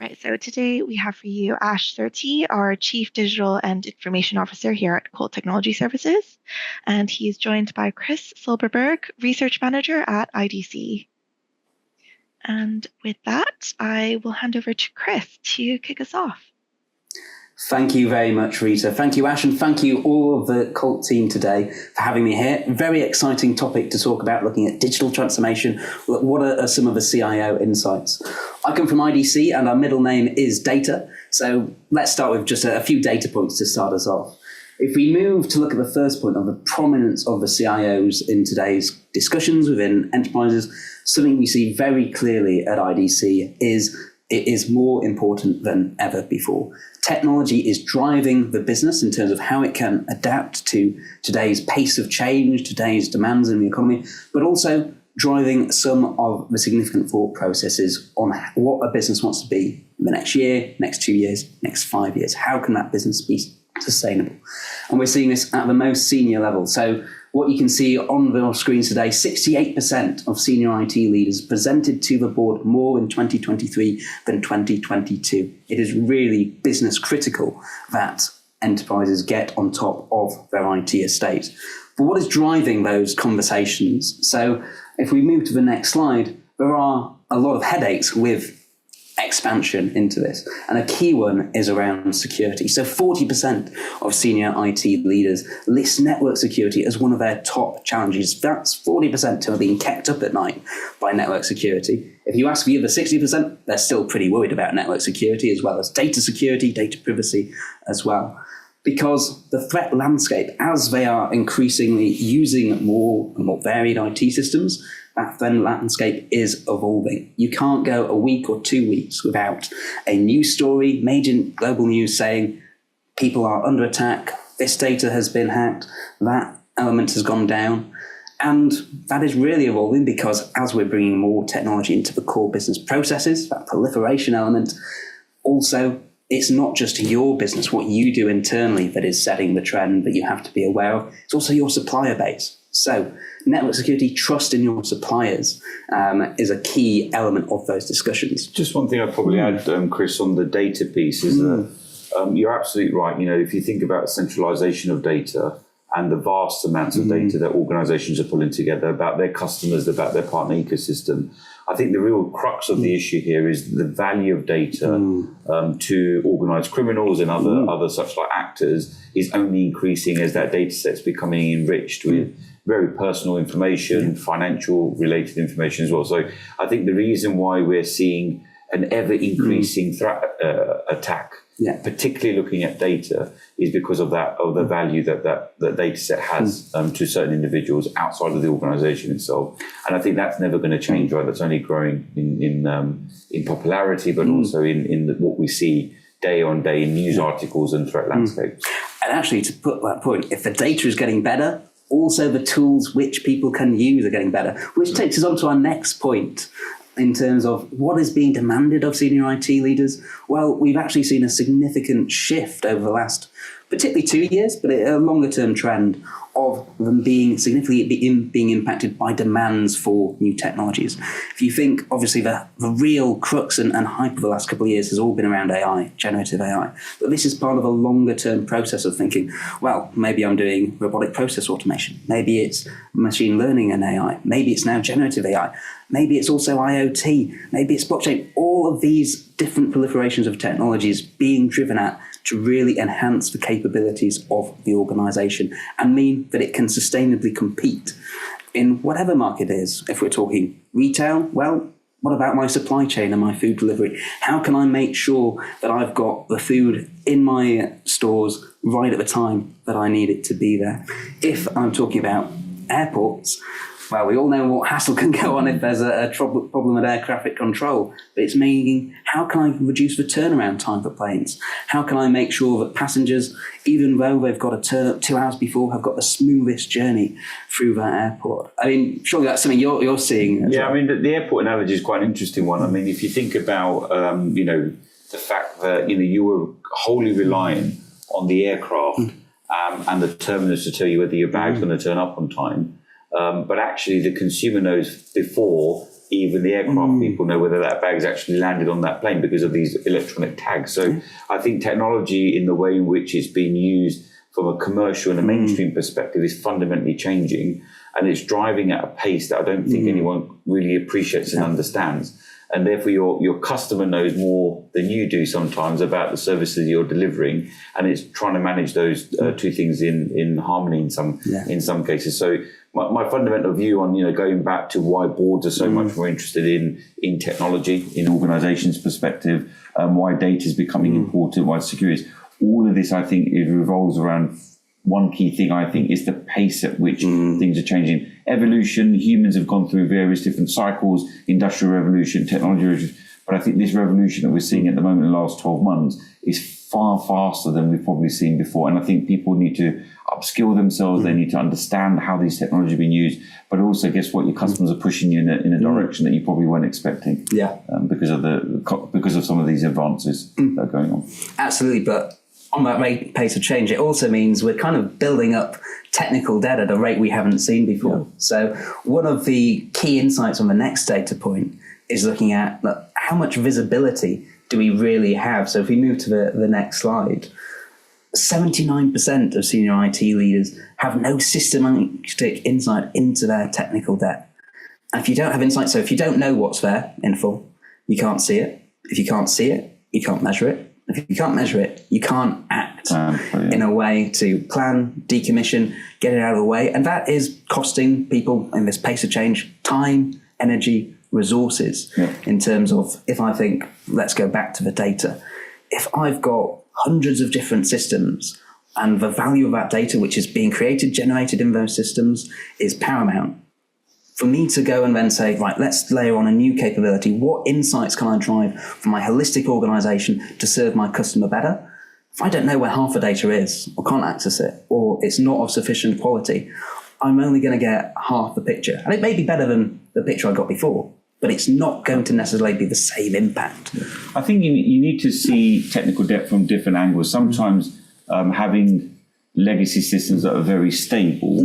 Right, so today we have for you Ash Surti, our Chief Digital and Information Officer here at Colt Technology Services, and he's joined by Chris Silberberg, Research Manager at IDC. And with that, I will hand over to Chris to kick us off. Thank you very much, Rita. Thank you, Ash, and thank you all of the Colt team today for having me here. Very exciting topic to talk about, looking at digital transformation. What are some of the CIO insights? I come from IDC and our middle name is data. So let's start with just a few data points to start us off. If we move to look at the first point of the prominence of the CIOs in today's discussions within enterprises, something we see very clearly at IDC is it is more important than ever before. Technology is driving the business in terms of how it can adapt to today's pace of change, today's demands in the economy, but also driving some of the significant thought processes on what a business wants to be in the next year, next 2 years, next 5 years. How can that business be sustainable? And we're seeing this at the most senior level. So what you can see on the screens today, 68% of senior IT leaders presented to the board more in 2023 than 2022. It is really business critical that enterprises get on top of their IT estate. But what is driving those conversations? So if we move to the next slide, there are a lot of headaches with expansion into this. And a key one is around security. So 40% of senior IT leaders list network security as one of their top challenges. That's 40% who are being kept up at night by network security. If you ask the other 60%, they're still pretty worried about network security, as well as data security, data privacy as well. Because the threat landscape, as they are increasingly using more and more varied IT systems, that threat landscape is evolving. You can't go a week or 2 weeks without a news story, major global news saying people are under attack, this data has been hacked, that element has gone down. And that is really evolving because as we're bringing more technology into the core business processes, that proliferation element, also it's not just your business, what you do internally that is setting the trend that you have to be aware of. It's also your supplier base. So network security, trust in your suppliers is a key element of those discussions. Just one thing I'd probably add, Chris, on the data piece is that you're absolutely right. You know, if you think about centralization of data and the vast amounts of data that organizations are pulling together about their customers, about their partner ecosystem, I think the real crux of the issue here is the value of data to organized criminals and other such like actors is only increasing as that data set's becoming enriched with very personal information, financial related information as well. So I think the reason why we're seeing an ever increasing threat attack, particularly looking at data, is because of the value that data set has to certain individuals outside of the organization itself. And I think that's never going to change, right? That's only growing in popularity, but also in what we see day on day in news articles and threat landscapes. And actually, to put that point, if the data is getting better, also the tools which people can use are getting better, which takes us on to our next point in terms of what is being demanded of senior IT leaders. Well, we've actually seen a significant shift over the last, particularly 2 years, but a longer term trend of them being significantly being impacted by demands for new technologies. If you think, obviously, the real crux and hype of the last couple of years has all been around AI, generative AI. But this is part of a longer term process of thinking, well, maybe I'm doing robotic process automation. Maybe it's machine learning and AI. Maybe it's now generative AI. Maybe it's also IoT. Maybe it's blockchain. All of these different proliferations of technologies being driven at to really enhance the capabilities of the organization and mean that it can sustainably compete in whatever market it is. If we're talking retail, well, what about my supply chain and my food delivery? How can I make sure that I've got the food in my stores right at the time that I need it to be there? If I'm talking about airports, well, we all know what hassle can go on if there's a problem with air traffic control. But it's meaning, how can I reduce the turnaround time for planes? How can I make sure that passengers, even though they've got to turn up 2 hours before, have got the smoothest journey through that airport? I mean, surely that's something you're seeing. Yeah, well. I mean, the airport analogy is quite an interesting one. I mean, if you think about, the fact that, you were wholly relying on the aircraft and the terminus to tell you whether your bag's going to turn up on time. but actually the consumer knows before even the aircraft people know whether that bag's actually landed on that plane because of these electronic tags. So I think technology in the way in which it's being used from a commercial and a mainstream perspective is fundamentally changing, and it's driving at a pace that I don't think anyone really appreciates and understands. And therefore your customer knows more than you do sometimes about the services you're delivering, and it's trying to manage those two things in harmony in some cases. So my fundamental view on going back to why boards are so much more interested in technology, in organisations' perspective, why data is becoming important, why security is, all of this I think it revolves around one key thing. I think is the pace at which things are changing. Evolution, humans have gone through various different cycles, industrial revolution, technology revolution, but I think this revolution that we're seeing at the moment in the last 12 months is far faster than we've probably seen before. And I think people need to upskill themselves. They need to understand how these technologies are being used, but also guess what, your customers are pushing you in a direction that you probably weren't expecting. Because of some of these advances that are going on. Absolutely, but on that pace of change, it also means we're kind of building up technical debt at a rate we haven't seen before. So one of the key insights on the next data point is looking at how much visibility do we really have. So if we move to the next slide, 79% of senior IT leaders have no systematic insight into their technical debt. And if you don't have insight, so if you don't know what's there in full, you can't see it. If you can't see it, you can't measure it. If you can't measure it, you can't act in a way to plan, decommission, get it out of the way. And that is costing people in this pace of change time, energy, resources. In terms of, if I think, let's go back to the data. If I've got hundreds of different systems and the value of that data, which is being created, generated in those systems, is paramount. For me to go and then say, right, let's layer on a new capability. What insights can I drive from my holistic organization to serve my customer better? If I don't know where half the data is, or can't access it, or it's not of sufficient quality, I'm only going to get half the picture. And it may be better than the picture I got before, but it's not going to necessarily be the same impact. I think you need to see technical debt from different angles. Sometimes having legacy systems that are very stable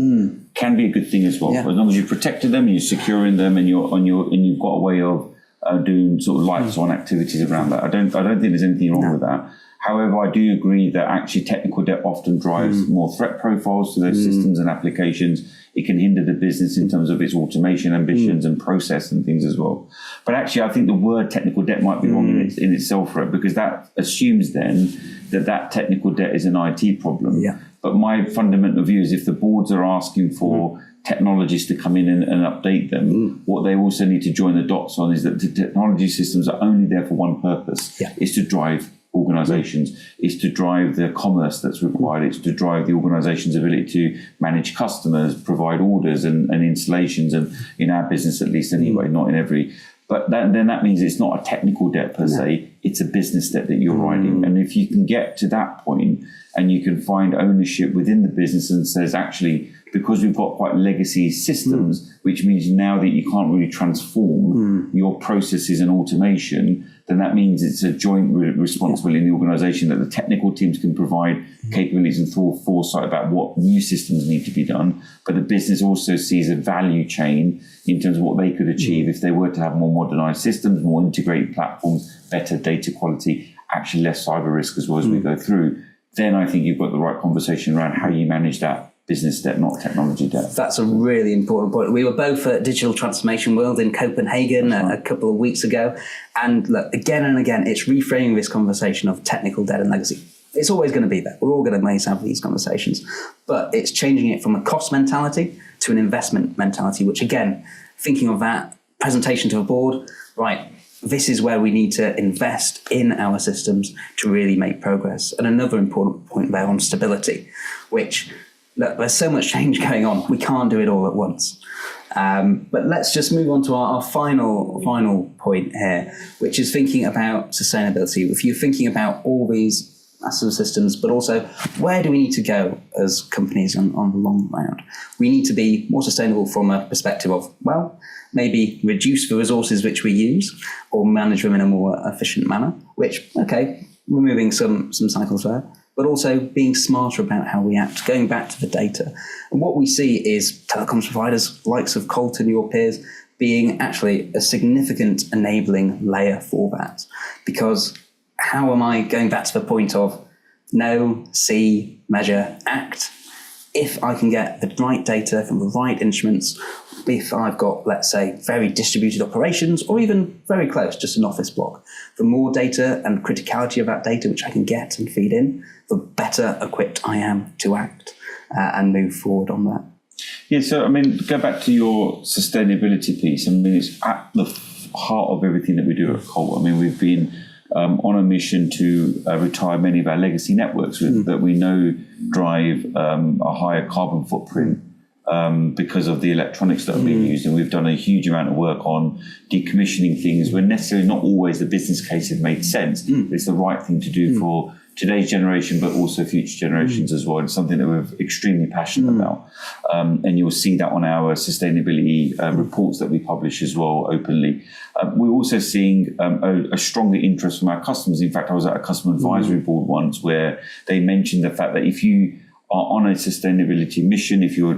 can be a good thing as well. As long as you've protected them, and you're securing them, and you've got a way of doing sort of lights on activities around that. I don't think there's anything wrong with that. However, I do agree that actually technical debt often drives more threat profiles to those systems and applications. It can hinder the business in terms of its automation ambitions and process and things as well. But actually, I think the word technical debt might be wrong in itself for it, because that assumes then that technical debt is an IT problem. But my fundamental view is if the boards are asking for technologists to come in and update them, what they also need to join the dots on is that the technology systems are only there for one purpose, is to drive organizations, is to drive the commerce that's required, it's to drive the organization's ability to manage customers, provide orders and installations, and in our business at least anyway, not in every. But then that means it's not a technical debt per se, it's a business debt that you're riding. And if you can get to that point and you can find ownership within the business and says, actually, because we've got quite legacy systems, which means now that you can't really transform your processes and automation, then that means it's a joint responsibility in the organization that the technical teams can provide capabilities and foresight about what new systems need to be done. But the business also sees a value chain in terms of what they could achieve if they were to have more modernized systems, more integrated platforms, better data quality, actually less cyber risk as well as we go through. Then I think you've got the right conversation around how you manage that business debt, not technology debt. That's a really important point. We were both at Digital Transformation World in Copenhagen a couple of weeks ago. And look, again and again, it's reframing this conversation of technical debt and legacy. It's always going to be there. We're all going to have these conversations. But it's changing it from a cost mentality to an investment mentality, which again, thinking of that presentation to a board, right, this is where we need to invest in our systems to really make progress. And another important point there on stability, which, look, there's so much change going on. We can't do it all at once. But let's just move on to our final point here, which is thinking about sustainability. If you're thinking about all these massive systems, but also where do we need to go as companies on the long round? We need to be more sustainable from a perspective of, well, maybe reduce the resources which we use or manage them in a more efficient manner, which, okay, removing some cycles there. but also being smarter about how we act, going back to the data. And what we see is telecoms providers, likes of Colt and your peers, being actually a significant enabling layer for that. Because how am I going back to the point of know, see, measure, act? If I can get the right data from the right instruments, if I've got, let's say, very distributed operations, or even very close, just an office block, the more data and criticality of that data which I can get and feed in, the better equipped I am to act and move forward on that. Yeah, so I mean, go back to your sustainability piece. I mean, it's at the heart of everything that we do at Colt. I mean, we've been on a mission to retire many of our legacy networks that we know drive a higher carbon footprint because of the electronics that are being used. And we've done a huge amount of work on decommissioning things where necessarily not always the business case has made sense. But it's the right thing to do for today's generation, but also future generations as well. It's something that we're extremely passionate about. And you'll see that on our sustainability reports that we publish as well openly. We're also seeing a stronger interest from our customers. In fact, I was at a customer advisory board once where they mentioned the fact that if you are on a sustainability mission, if you're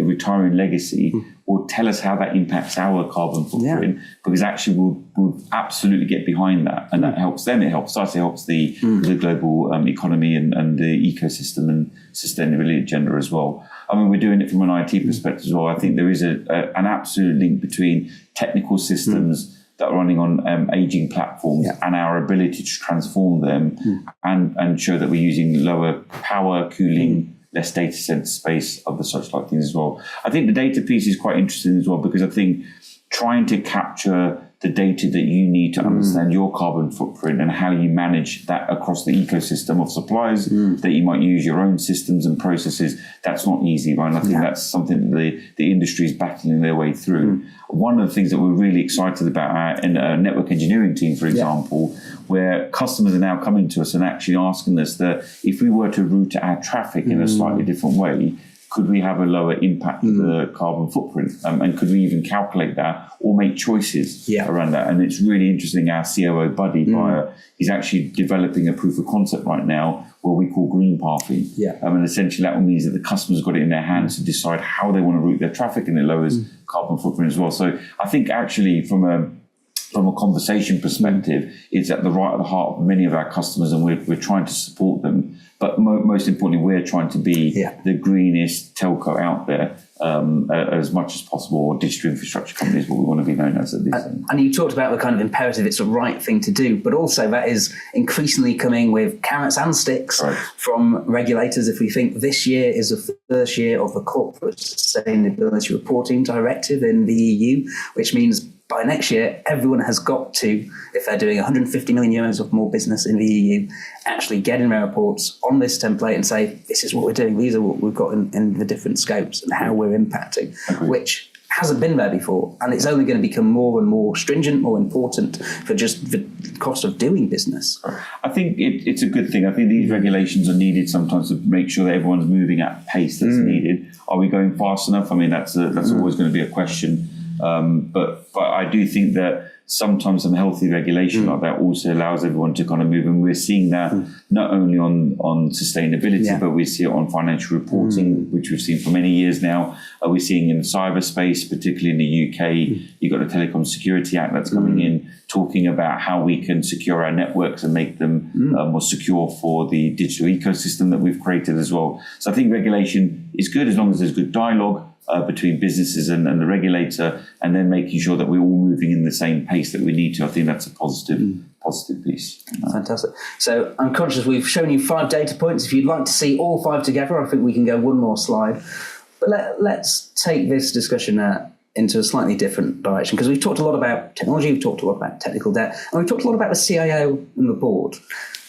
retiring legacy, or tell us how that impacts our carbon footprint, because actually we'll absolutely get behind that, and that helps them, it helps us, it helps the global economy and the ecosystem and sustainability agenda as well. I mean, we're doing it from an IT perspective as well. I think there is an absolute link between technical systems that are running on aging platforms and our ability to transform them and ensure that we're using lower power, cooling, less data center space, other such like things as well. I think the data piece is quite interesting as well, because I think trying to capture the data that you need to understand your carbon footprint and how you manage that across the ecosystem of suppliers that you might use, your own systems and processes, that's not easy, right? And I think that's something that the industry is battling their way through. One of the things that we're really excited about in our network engineering team, for example, where customers are now coming to us and actually asking us that if we were to route our traffic in a slightly different way, could we have a lower impact of the carbon footprint? And could we even calculate that or make choices around that? And it's really interesting. Our COO buddy, Bayer, is actually developing a proof of concept right now what we call green pathing. And essentially that means that the customer's got it in their hands to decide how they want to route their traffic, and it lowers carbon footprint as well. So I think actually from a conversation perspective, it's at the heart of many of our customers, and we're trying to support them. But most importantly, we're trying to be the greenest telco out there as much as possible, or digital infrastructure company is what we want to be known as at this end. And you talked about the kind of imperative, it's the right thing to do, but also that is increasingly coming with carrots and sticks from regulators. If we think this year is the first year of the Corporate Sustainability Reporting Directive in the EU, which means by next year, everyone has got to, if they're doing 150 million euros of more business in the EU, actually get in their reports on this template and say, this is what we're doing, these are what we've got in the different scopes and how we're impacting, which hasn't been there before. And it's only going to become more and more stringent, more important for just the cost of doing business. I think it's a good thing. I think these regulations are needed sometimes to make sure that everyone's moving at the pace that's needed. Are we going fast enough? I mean, that's always going to be a question. But I do think that sometimes some healthy regulation like that also allows everyone to kind of move. And we're seeing that not only on sustainability, but we see it on financial reporting, which we've seen for many years now. We're seeing in cyberspace, particularly in the UK, you've got the Telecom Security Act that's coming in, talking about how we can secure our networks and make them more secure for the digital ecosystem that we've created as well. So I think regulation is good as long as there's good dialogue between businesses and the regulator, and then making sure that we're all moving in the same pace that we need to. I think that's a positive piece. Fantastic. So I'm conscious we've shown you 5 data points. If you'd like to see all 5 together, I think we can go one more slide. But let's take this discussion into a slightly different direction, because we've talked a lot about technology, we've talked a lot about technical debt, and we've talked a lot about the CIO and the board.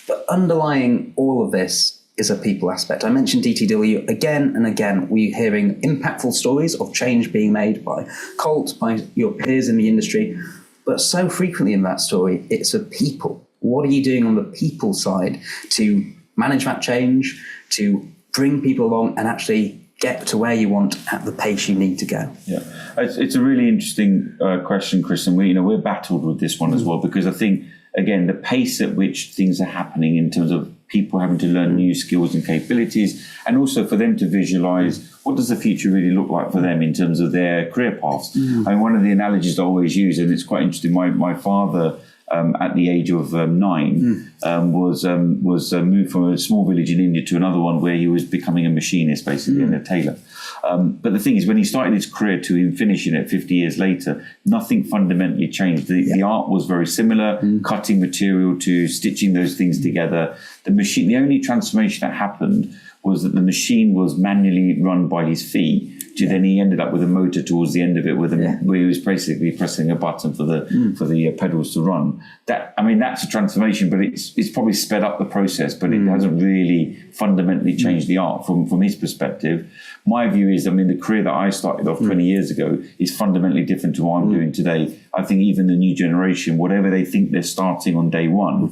But underlying all of this is a people aspect. I mentioned DTW again and again. We're hearing impactful stories of change being made by Colt, by your peers in the industry, but so frequently in that story, it's a people. What are you doing on the people side to manage that change, to bring people along and actually get to where you want at the pace you need to go? Yeah, it's a really interesting question, Chris, and we're battled with this one as well, because I think, again, the pace at which things are happening in terms of people having to learn new skills and capabilities, and also for them to visualize what does the future really look like for them in terms of their career paths. And one of the analogies I always use, and it's quite interesting, my father, at the age of 9, was moved from a small village in India to another one where he was becoming a machinist, basically, and a tailor. But the thing is, when he started his career to him finishing it 50 years later, nothing fundamentally changed. The art was very similar, cutting material to stitching those things together. The only transformation that happened was that the machine was manually run by his feet, to then he ended up with a motor towards the end of it where he was basically pressing a button for the pedals to run. That's a transformation, but it's probably sped up the process, but it hasn't really fundamentally changed the art from his perspective. My view is, the career that I started off 20 years ago is fundamentally different to what I'm doing today. I think even the new generation, whatever they think they're starting on day one,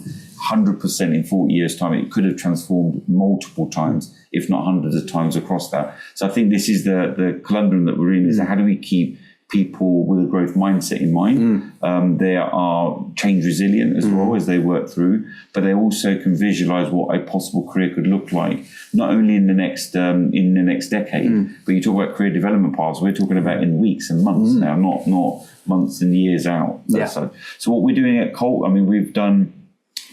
100% in 40 years' time, it could have transformed multiple times, if not hundreds of times across that. So I think this is the conundrum that we're in, is how do we keep people with a growth mindset in mind? They are change resilient as well as they work through, but they also can visualize what a possible career could look like, not only in the next decade, but you talk about career development paths, we're talking about in weeks and months now, not months and years out. So what we're doing at Colt, we've done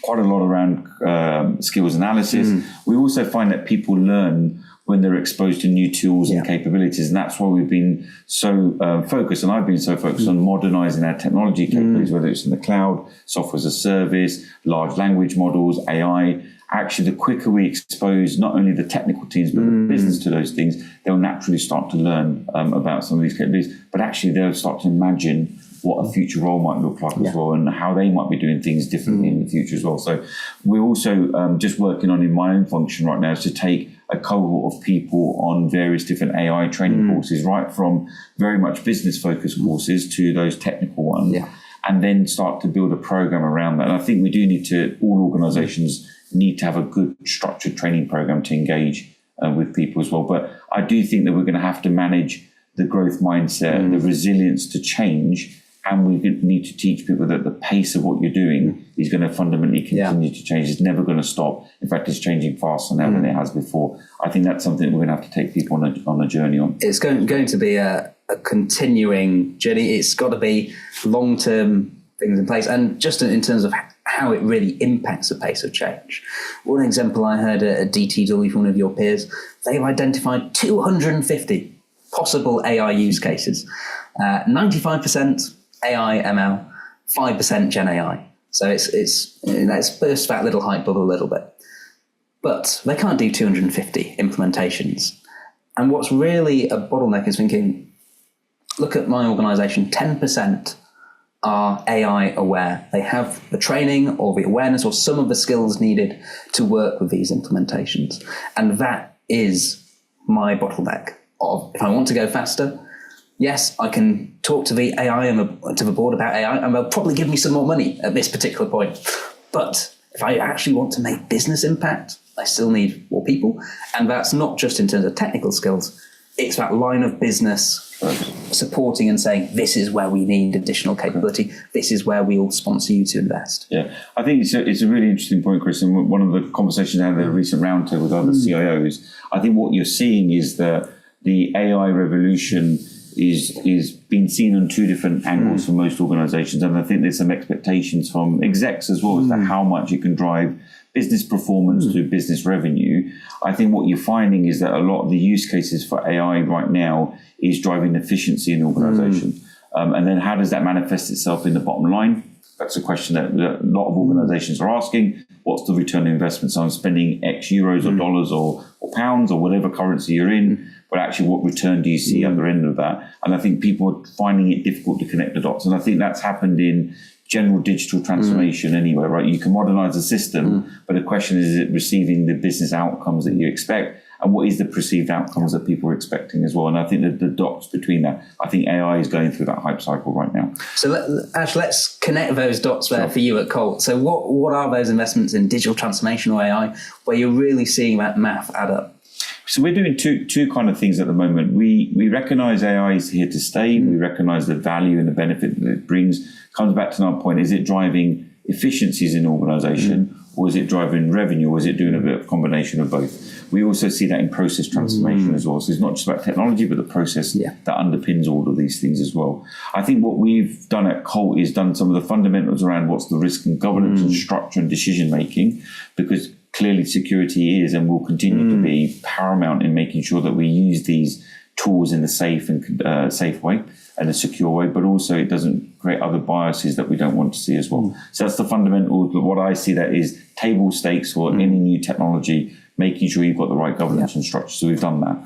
quite a lot around skills analysis. We also find that people learn when they're exposed to new tools and capabilities. And that's why we've been so focused, and I've been so focused on modernizing our technology capabilities, whether it's in the cloud, software as a service, large language models, AI. Actually, the quicker we expose not only the technical teams, but the business to those things, they'll naturally start to learn about some of these capabilities, but actually they'll start to imagine what a future role might look like as well, and how they might be doing things differently in the future as well. So we're also just working on, in my own function right now, is to take a cohort of people on various different AI training courses, right from very much business focused courses to those technical ones, and then start to build a program around that. And I think we do need to, all organizations need to have a good structured training program to engage with people as well. But I do think that we're going to have to manage the growth mindset, the resilience to change, and we need to teach people that the pace of what you're doing is going to fundamentally continue to change. It's never going to stop. In fact, it's changing faster now than it has before. I think that's something we're going to have to take people on a journey on. It's going to be a continuing journey. It's got to be long-term things in place, and just in terms of how it really impacts the pace of change. One example I heard at DTW from one of your peers, they've identified 250 possible AI use cases. 95% AI, ML, 5% Gen AI. So it's burst that little hype bubble a little bit. But they can't do 250 implementations. And what's really a bottleneck is thinking, look at my organization, 10% are AI aware. They have the training or the awareness or some of the skills needed to work with these implementations. And that is my bottleneck of, if I want to go faster, yes, I can talk to the AI and to the board about AI, and they'll probably give me some more money at this particular point. But if I actually want to make business impact, I still need more people. And that's not just in terms of technical skills. It's that line of business supporting and saying, this is where we need additional capability. This is where we'll sponsor you to invest. Yeah, I think it's a really interesting point, Chris. And one of the conversations I had at a recent roundtable with other CIOs, I think what you're seeing is that the AI revolution is being seen on two different angles for most organizations. And I think there's some expectations from execs as well as to how much it can drive business performance to business revenue. I think what you're finding is that a lot of the use cases for AI right now is driving efficiency in the organization. And then how does that manifest itself in the bottom line? That's a question that a lot of organizations are asking. What's the return on investment? So I'm spending X euros or dollars or pounds or whatever currency you're in, but actually what return do you see at the end of that? And I think people are finding it difficult to connect the dots. And I think that's happened in general digital transformation anyway, right? You can modernize the system, but the question is it receiving the business outcomes that you expect? And what is the perceived outcomes that people are expecting as well? And I think that the dots between that, I think AI is going through that hype cycle right now. So Ash, let's connect those dots there for you at Colt. So what are those investments in digital transformation or AI where you're really seeing that math add up? So we're doing two kind of things at the moment. We recognize AI is here to stay. We recognize the value and the benefit that it brings. Comes back to our point, is it driving efficiencies in the organization or is it driving revenue, or is it doing a bit of combination of both? We also see that in process transformation as well. So it's not just about technology, but the process that underpins all of these things as well. I think what we've done at Colt is done some of the fundamentals around what's the risk and governance and structure and decision making, because clearly security is and will continue to be paramount in making sure that we use these tools in a safe and safe way and a secure way, but also it doesn't create other biases that we don't want to see as well. So that's the fundamental. What I see that is table stakes for any new technology, making sure you've got the right governance and structure. So we've done that.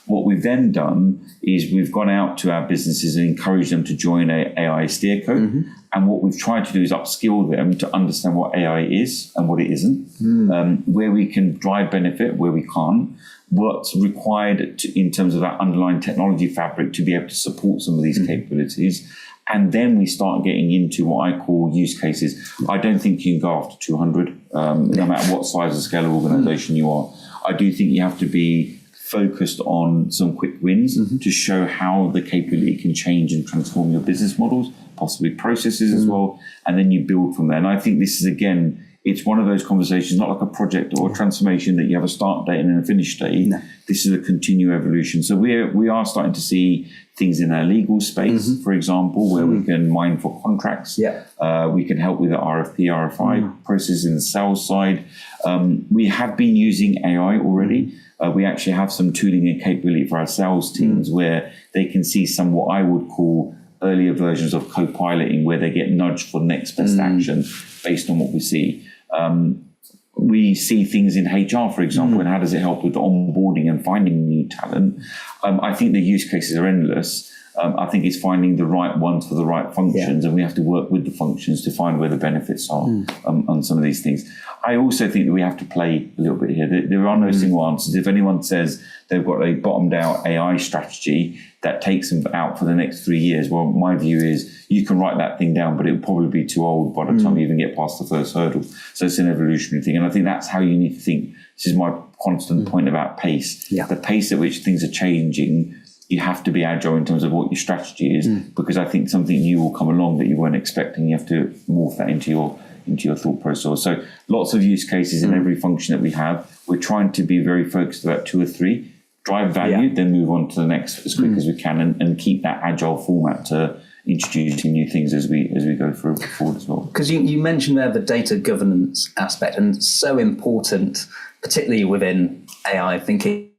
What we've then done is we've gone out to our businesses and encouraged them to join a AI steerco. And what we've tried to do is upskill them to understand what AI is and what it isn't, where we can drive benefit, where we can't, what's required in terms of that underlying technology fabric to be able to support some of these capabilities. And then we start getting into what I call use cases. I don't think you can go after 200, no matter what size and scale of organization you are. I do think you have to be focused on some quick wins to show how the capability can change and transform your business models, possibly processes as well, and then you build from there. And I think this is, again, it's one of those conversations, not like a project or a transformation that you have a start date and then a finish date. This is a continual evolution. So we are starting to see things in our legal space, for example, where we can mine for contracts. We can help with the RFP, RFI process in the sales side. We have been using AI already. We actually have some tooling and capability for our sales teams where they can see some what I would call earlier versions of co-piloting, where they get nudged for next best action based on what we see. We see things in HR, for example, and how does it help with onboarding and finding new talent? I think the use cases are endless. I think it's finding the right ones for the right functions, and we have to work with the functions to find where the benefits are on some of these things. I also think that we have to play a little bit here. There are no single answers. If anyone says they've got a bottomed-out AI strategy that takes them out for the next 3 years, well, my view is you can write that thing down, but it will probably be too old by the time you even get past the first hurdle. So it's an evolutionary thing, and I think that's how you need to think. This is my constant point about pace. The pace at which things are changing. You have to be agile in terms of what your strategy is, because I think something new will come along that you weren't expecting. You have to morph that into your thought process. So lots of use cases in every function that we have. We're trying to be very focused about 2 or 3, drive value, then move on to the next as quick as we can, and keep that agile format to introducing new things as we go forward as well. Because you mentioned there the data governance aspect, and so important, particularly within AI thinking.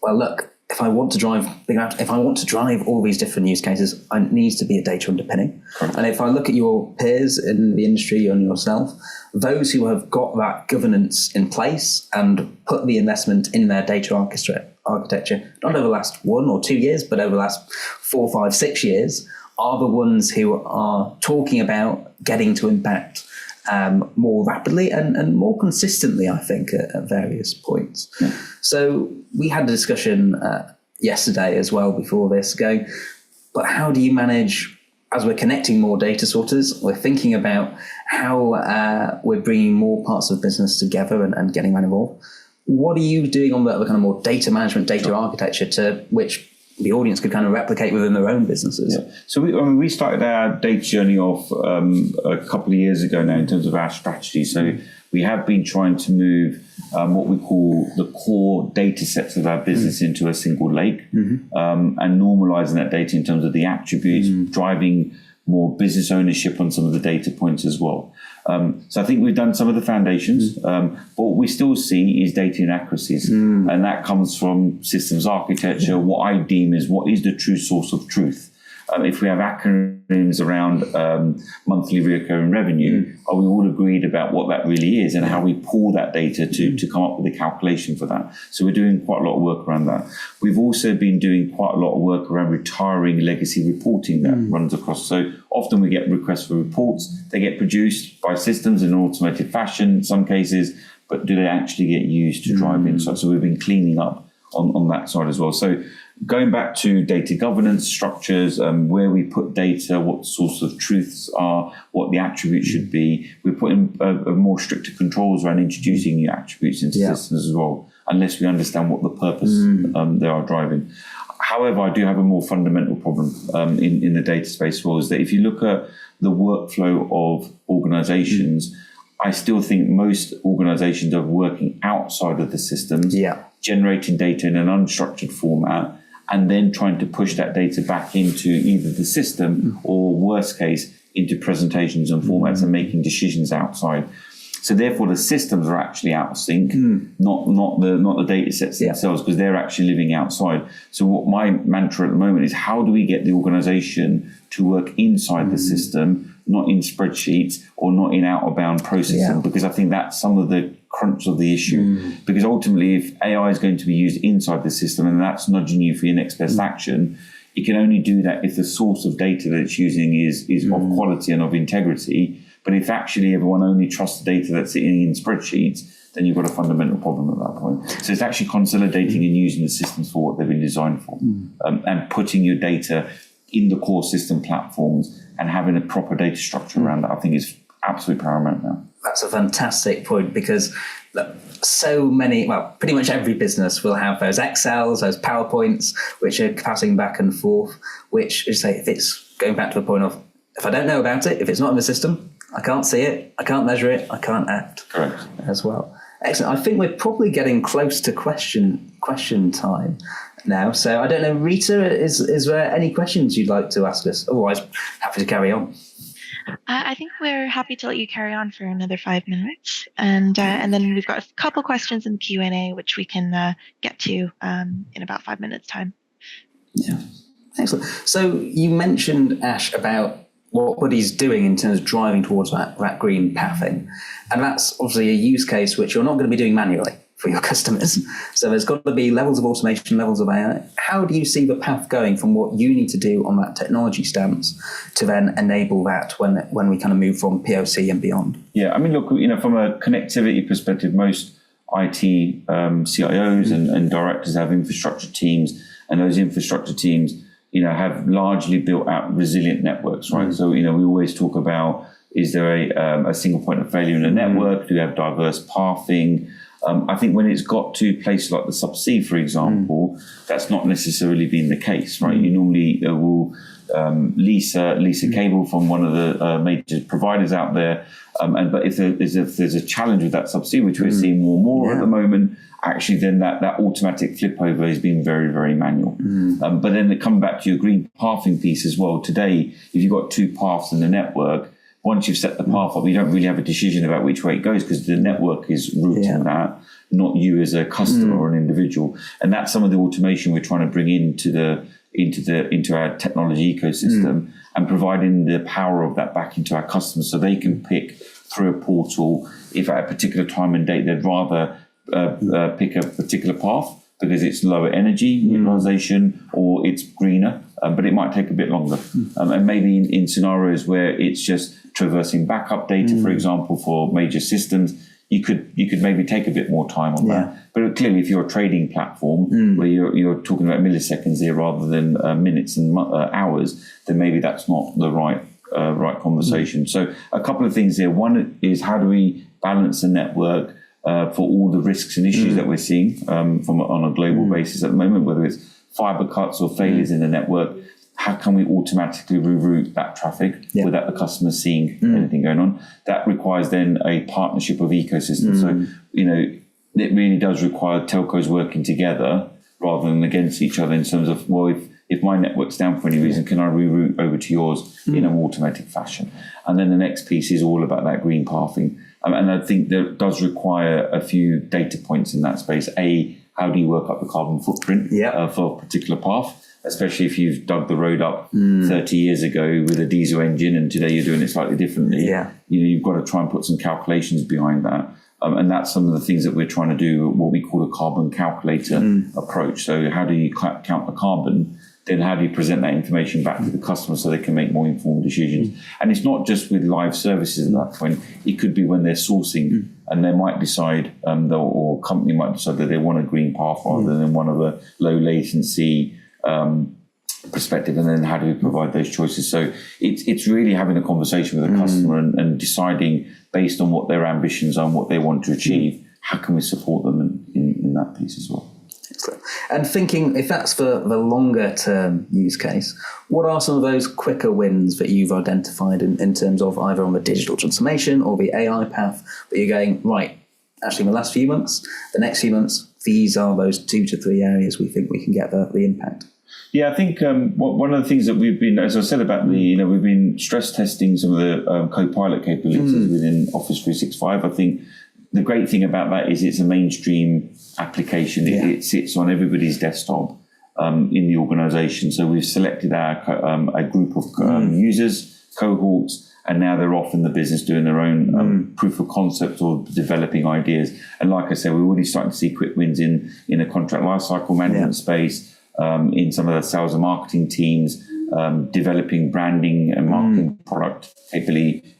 Well, look, if I want to drive all these different use cases, it needs to be a data underpinning. And if I look at your peers in the industry and yourself, those who have got that governance in place and put the investment in their data architecture, not over the last 1 or 2 years, but over the last 4, 5, 6 years, are the ones who are talking about getting to impact more rapidly and more consistently, I think, at various points. So we had a discussion yesterday as well before this going, but how do you manage, as we're connecting more data sources, we're thinking about how we're bringing more parts of business together and getting that involved. What are you doing on the kind of more data management, data architecture, to which the audience could kind of replicate within their own businesses? So we started our data journey off a couple of years ago now in terms of our strategy. So we have been trying to move what we call the core data sets of our business into a single lake, and normalizing that data in terms of the attributes, driving more business ownership on some of the data points as well. So I think we've done some of the foundations, but what we still see is data inaccuracies, and that comes from systems architecture. What I deem is what is the true source of truth. If we have acronyms around monthly recurring revenue, are we all agreed about what that really is and how we pull that data to come up with a calculation for that? So we're doing quite a lot of work around that. We've also been doing quite a lot of work around retiring legacy reporting that runs across. So often we get requests for reports. They get produced by systems in an automated fashion in some cases, but do they actually get used to drive insights? So we've been cleaning up on that side as well. So going back to data governance structures, where we put data, what the source of truths are, what the attributes should be. We're putting more stricter controls around introducing new attributes into systems as well, unless we understand what the purpose they are driving. However, I do have a more fundamental problem in the data space as well, is that if you look at the workflow of organizations, I still think most organizations are working outside of the systems, generating data in an unstructured format, and then trying to push that data back into either the system or, worst case, into presentations and formats and making decisions outside. So therefore, the systems are actually out of sync, not the data sets themselves, because they're actually living outside. So what my mantra at the moment is, how do we get the organization to work inside the system, not in spreadsheets or not in out-of-bound processing? Because I think that's some of the crunch of the issue. Because ultimately, if AI is going to be used inside the system and that's nudging you for your next best action, it can only do that if the source of data that it's using is of quality and of integrity. But if actually everyone only trusts the data that's sitting in spreadsheets, then you've got a fundamental problem at that point. So it's actually consolidating and using the systems for what they've been designed for, and putting your data in the core system platforms and having a proper data structure around that, I think is absolutely paramount now. That's a fantastic point, because so many, well, pretty much every business will have those Excels, those PowerPoints, which are passing back and forth, which is, say, if it's going back to the point of, if I don't know about it, if it's not in the system, I can't see it, I can't measure it, I can't act. Correct. As well. Excellent. I think we're probably getting close to question time now. So I don't know, Rita, is there any questions you'd like to ask us? Otherwise, happy to carry on. I think we're happy to let you carry on for another 5 minutes, and then we've got a couple questions in the Q&A which we can get to in about 5 minutes' time. Yeah, excellent. So you mentioned, Ash, about what he's doing in terms of driving towards that green pathing, and that's obviously a use case which you're not going to be doing manually for your customers. So there's got to be levels of automation, levels of AI. How do you see the path going from what you need to do on that technology stance to then enable that when we kind of move from POC and beyond? Yeah, I mean, look, from a connectivity perspective, most IT CIOs and directors have infrastructure teams, and those infrastructure teams, have largely built out resilient networks, right? So, we always talk about, is there a single point of failure in a network? Do you have diverse pathing? I think when it's got to places like the subsea, for example, that's not necessarily been the case, right? You normally will lease a cable from one of the major providers out there, but if there's a challenge with that subsea, which we're seeing more and more at the moment, actually then that automatic flip over has been very, very manual. But then coming back to your green pathing piece as well, today, if you've got two paths in the network, once you've set the path up, you don't really have a decision about which way it goes, because the network is routing that, not you as a customer or an individual. And that's some of the automation we're trying to bring into our technology ecosystem, and providing the power of that back into our customers, so they can pick through a portal if at a particular time and date they'd rather pick a particular path because it's lower energy utilization or it's greener, but it might take a bit longer. And maybe in scenarios where it's just traversing backup data, for example, for major systems, you could maybe take a bit more time on that. But clearly, if you're a trading platform where you're talking about milliseconds here rather than minutes and hours, then maybe that's not the right conversation. So a couple of things here. One is, how do we balance the network for all the risks and issues that we're seeing on a global basis at the moment, whether it's fiber cuts or failures in the network? How can we automatically reroute that traffic without the customer seeing anything going on? That requires then a partnership of ecosystems. So, it really does require telcos working together rather than against each other, in terms of, well, if my network's down for any reason, can I reroute over to yours in an automatic fashion? And then the next piece is all about that green pathing. And I think that does require a few data points in that space. How do you work up the carbon footprint for a particular path? Especially if you've dug the road up 30 years ago with a diesel engine and today you're doing it slightly differently. You've got to try and put some calculations behind that. And that's some of the things that we're trying to do, what we call a carbon calculator approach. So how do you count the carbon? Then how do you present that information back to the customer so they can make more informed decisions? And it's not just with live services at that point. It could be when they're sourcing and they might decide, or company might decide that they want a green path rather than one of a low latency perspective, and then how do we provide those choices? So it's really having a conversation with a customer and deciding, based on what their ambitions are and what they want to achieve, how can we support them in that piece as well. Excellent. And thinking, if that's for the longer term use case, what are some of those quicker wins that you've identified in terms of either on the digital transformation or the AI path that you're going, right, actually in the last few months, the next few months, these are those 2 to 3 areas we think we can get the impact? Yeah, I think one of the things that we've been, as I said about we've been stress testing some of the Copilot capabilities within Office 365. I think the great thing about that is it's a mainstream application. It sits on everybody's desktop in the organization. So we've selected a group of users, cohorts, and now they're off in the business doing their own proof of concept or developing ideas. And like I said, we're already starting to see quick wins in a contract lifecycle management space, in some of the sales and marketing teams, developing branding and marketing product capability,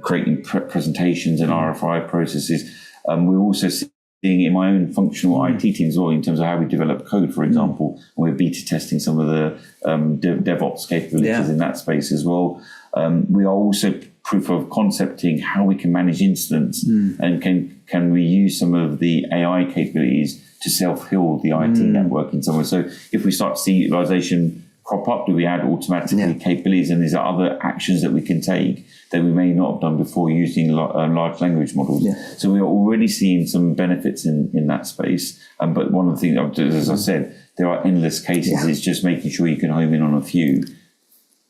creating presentations and RFI processes. We're also seeing in my own functional IT teams as well, in terms of how we develop code, for example. We're beta testing some of the DevOps capabilities in that space as well. We are also proof of concepting how we can manage incidents and can we use some of the AI capabilities to self-heal the IT network in some way. So if we start to see utilization crop up, do we add automatically capabilities, and these are other actions that we can take that we may not have done before using large language models. So we are already seeing some benefits in that space. But one of the things, as I said, there are endless cases. It's just making sure you can home in on a few,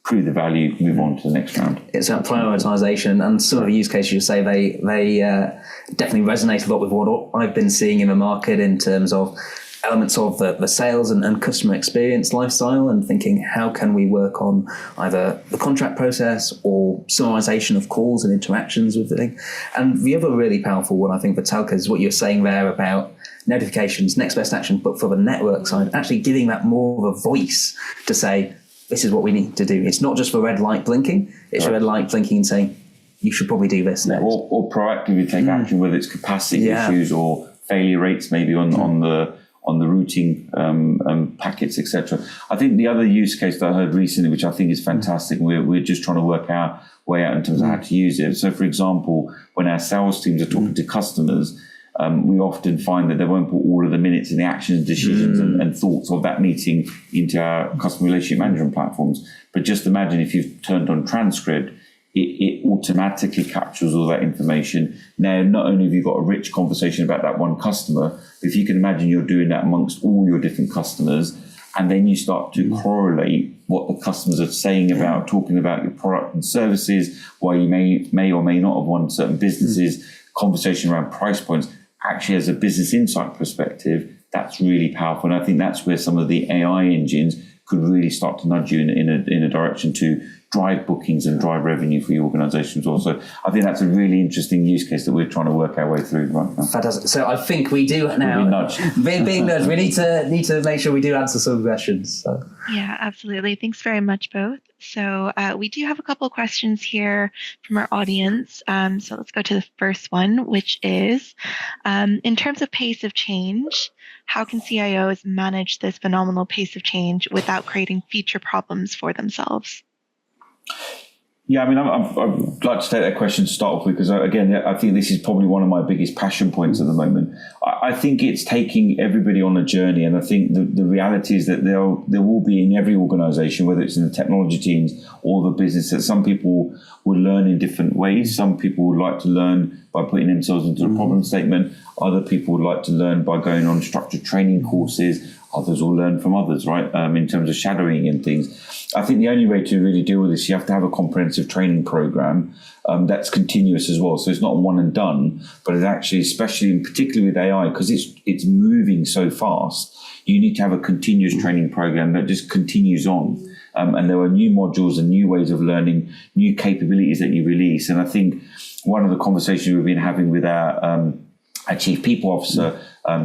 prove the value, move on to the next round. It's that prioritization, and some of the use cases you say they definitely resonate a lot with what I've been seeing in the market in terms of elements of the sales and customer experience lifestyle, and thinking how can we work on either the contract process or summarization of calls and interactions with the thing. And the other really powerful one, I think, for telcos is what you're saying there about notifications, next best action, but for the network side, actually giving that more of a voice to say, this is what we need to do. It's not just the red light blinking, it's a red light blinking and saying, you should probably do this next. Or proactively take action, whether it's capacity issues or failure rates maybe on the routing packets, etc. I think the other use case that I heard recently, which I think is fantastic, we're just trying to work our way out in terms of how to use it. So, for example, when our sales teams are talking to customers, we often find that they won't put all of the minutes and the actions, decisions and thoughts of that meeting into our customer relationship management platforms. But just imagine if you've turned on transcript, it automatically captures all that information. Now, not only have you got a rich conversation about that one customer, but if you can imagine you're doing that amongst all your different customers, and then you start to correlate what the customers are saying about, talking about your product and services, why you may or may not have won certain businesses, conversation around price points. Actually, as a business insight perspective, that's really powerful. And I think that's where some of the AI engines could really start to nudge you in a direction to drive bookings and drive revenue for your organizations also. I think that's a really interesting use case that we're trying to work our way through right now. Fantastic. So I think we do now. Being nudged. We need to make sure we do answer some questions. So. Yeah, absolutely. Thanks very much, both. So we do have a couple of questions here from our audience. So let's go to the first one, which is, in terms of pace of change, how can CIOs manage this phenomenal pace of change without creating future problems for themselves? Yeah, I mean, I'd like to take that question to start off with, because, again, I think this is probably one of my biggest passion points at the moment. I think it's taking everybody on a journey, and I think the reality is that there will be in every organisation, whether it's in the technology teams or the business, that some people will learn in different ways. Some people would like to learn by putting themselves into a problem statement. Other people would like to learn by going on structured training courses. Others will learn from others, right, in terms of shadowing and things. I think the only way to really deal with this, you have to have a comprehensive training program that's continuous as well. So it's not one and done, but it's actually, especially and particularly with AI, because it's moving so fast, you need to have a continuous training program that just continues on. And there are new modules and new ways of learning, new capabilities that you release. And I think one of the conversations we've been having with our Chief People Officer,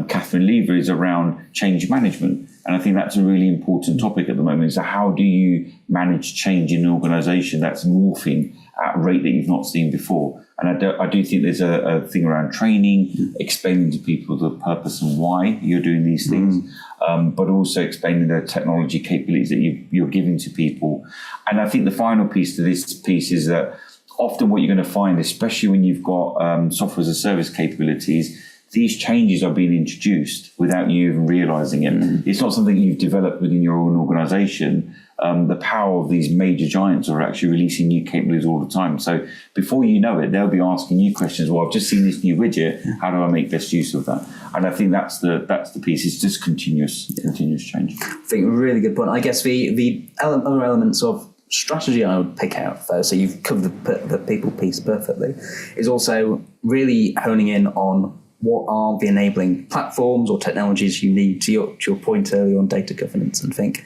Catherine Lever, is around change management. And I think that's a really important topic at the moment. So how do you manage change in an organisation that's morphing at a rate that you've not seen before? And I do think there's a thing around training, explaining to people the purpose and why you're doing these things, but also explaining the technology capabilities that you're giving to people. And I think the final piece to this piece is that often what you're going to find, especially when you've got software as a service capabilities, these changes are being introduced without you even realizing it. It's not something you've developed within your own organization. The power of these major giants are actually releasing new capabilities all the time. So before you know it, they'll be asking you questions. Well, I've just seen this new widget. How do I make best use of that? And I think that's the piece. It's just continuous change. I think a really good point. I guess the other elements of strategy I would pick out first, so you've covered the people piece perfectly, is also really honing in on what are the enabling platforms or technologies you need, to your point earlier on data governance, and think,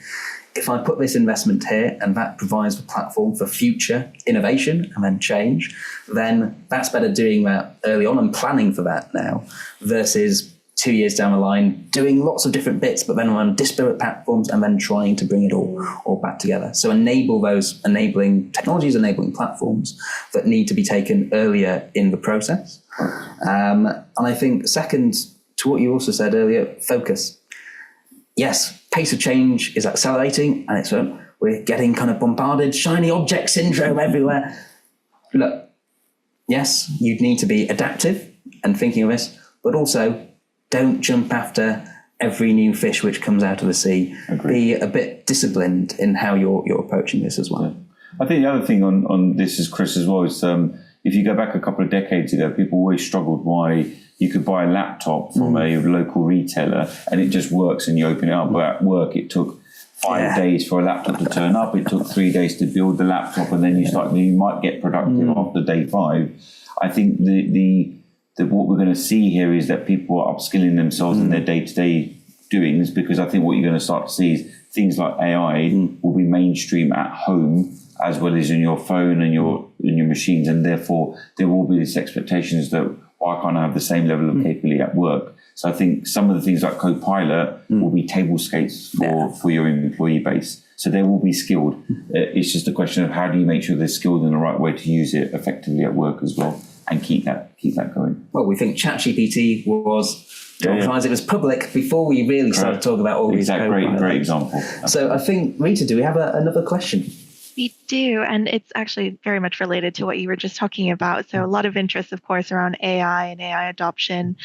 if I put this investment here and that provides the platform for future innovation and then change, then that's better doing that early on and planning for that now versus 2 years down the line doing lots of different bits, but then on disparate platforms and then trying to bring it all back together. So enable those enabling technologies, enabling platforms that need to be taken earlier in the process. And I think second to what you also said earlier, focus. Yes, pace of change is accelerating, and we're getting kind of bombarded, shiny object syndrome everywhere. Look, yes, you'd need to be adaptive and thinking of this, but also don't jump after every new fish which comes out of the sea. Agreed. Be a bit disciplined in how you're approaching this as well. Yeah. I think the other thing on this is, Chris, as well, is if you go back a couple of decades ago, people always struggled why you could buy a laptop from a local retailer and it just works and you open it up. But at work, it took 5 days for a laptop to turn up. It took 3 days to build the laptop, and then you might get productive after day 5. I think what we're going to see here is that people are upskilling themselves in their day-to-day doings, because I think what you're going to start to see is things like AI will be mainstream at home as well as in your phone and your machines, and therefore there will be this expectations that I can't have the same level of capability at work. So I think some of the things like Copilot will be table skates for your employee base. So they will be skilled. It's just a question of how do you make sure they're skilled in the right way to use it effectively at work as well, and keep that going. Well, we think ChatGPT was it was public before we really started talking about all these. Great example. So I think, Rita, do we have another question? We do, and it's actually very much related to what you were just talking about. So a lot of interest, of course, around AI and AI adoption.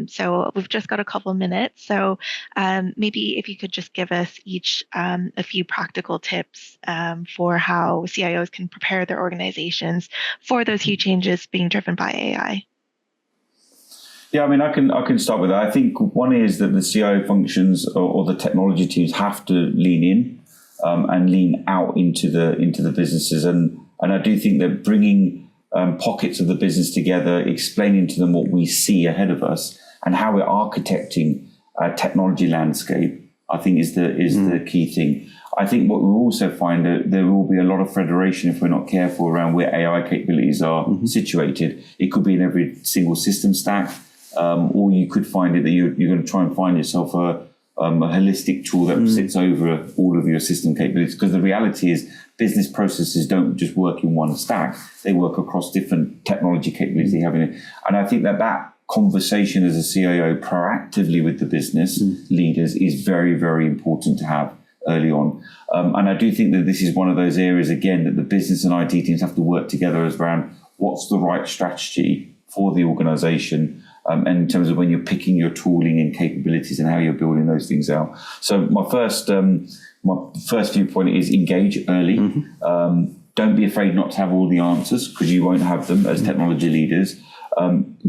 So we've just got a couple minutes. So maybe if you could just give us each a few practical tips for how CIOs can prepare their organizations for those huge changes being driven by AI. Yeah, I mean, I can start with that. I think one is that the CIO functions or the technology teams have to lean in and lean out into the businesses, and I do think that bringing pockets of the business together, explaining to them what we see ahead of us and how we're architecting a technology landscape, I think is the key thing. I think what we'll also find that there will be a lot of federation if we're not careful around where AI capabilities are situated. It could be in every single system stack, or you could find it that you're going to try and find yourself a holistic tool that sits over all of your system capabilities. Because the reality is business processes don't just work in one stack. They work across different technology capabilities they have in it. And I think that conversation as a CIO proactively with the business leaders is very, very important to have early on. And I do think that this is one of those areas, again, that the business and IT teams have to work together as around what's the right strategy for the organization, and in terms of when you're picking your tooling and capabilities and how you're building those things out. So my first viewpoint is engage early. Don't be afraid not to have all the answers, because you won't have them as technology leaders.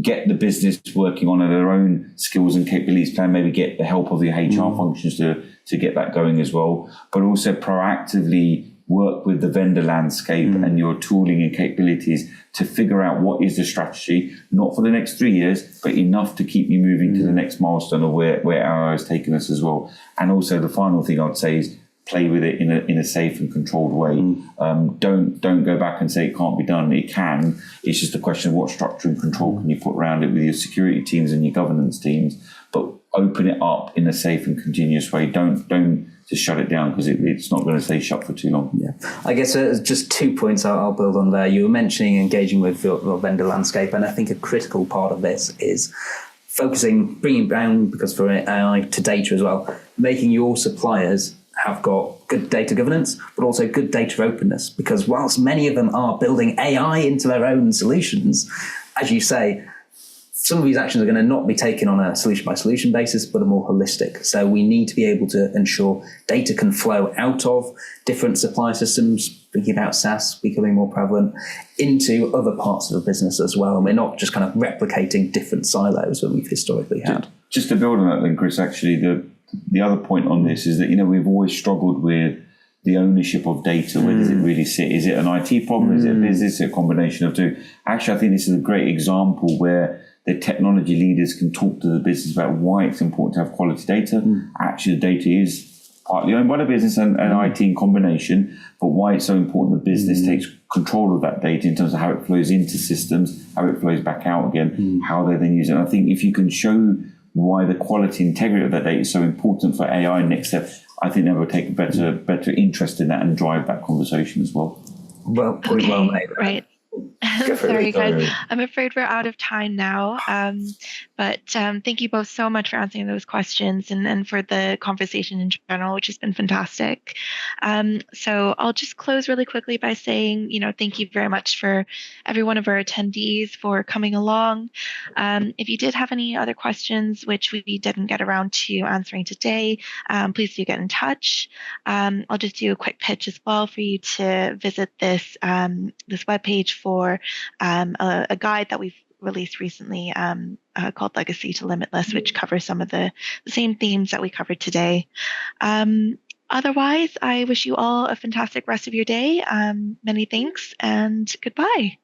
Get the business working on their own skills and capabilities plan. Maybe get the help of the HR functions to get that going as well. But also proactively work with the vendor landscape and your tooling and capabilities to figure out what is the strategy, not for the next 3 years, but enough to keep you moving to the next milestone of where AI has taken us as well. And also the final thing I'd say is play with it in a safe and controlled way. Don't go back and say it can't be done. It can. It's just a question of what structure and control can you put around it with your security teams and your governance teams, but open it up in a safe and continuous way. Don't just shut it down, because it's not going to stay shut for too long. Yeah, I guess just 2 points I'll build on there. You were mentioning engaging with your vendor landscape, and I think a critical part of this is focusing, bringing down, because for AI, to data as well, making your suppliers have got good data governance, but also good data openness, because whilst many of them are building AI into their own solutions, as you say, some of these actions are going to not be taken on a solution by solution basis, but a more holistic. So we need to be able to ensure data can flow out of different supply systems, thinking about SaaS becoming more prevalent, into other parts of the business as well. And we're not just kind of replicating different silos that we've historically had. Just to build on that then, Chris, actually, the other point on this is that, we've always struggled with the ownership of data. Where does it really sit? Is it an IT problem? Is it a business? Is it a combination of two? Actually, I think this is a great example where the technology leaders can talk to the business about why it's important to have quality data. Actually, the data is partly owned by the business and IT in combination, but why it's so important the business takes control of that data in terms of how it flows into systems, how it flows back out again, how they then use it. And I think if you can show why the quality integrity of that data is so important for AI next step, I think they will take a better interest in that and drive that conversation as well. Well, well made. Right. Sorry, guys. I'm afraid we're out of time now. But thank you both so much for answering those questions and for the conversation in general, which has been fantastic. So I'll just close really quickly by saying, thank you very much for every one of our attendees for coming along. If you did have any other questions which we didn't get around to answering today, please do get in touch. I'll just do a quick pitch as well for you to visit this webpage for a guide that we've released recently called Legacy to Limitless, which covers some of the same themes that we covered today. Otherwise, I wish you all a fantastic rest of your day. Many thanks and goodbye.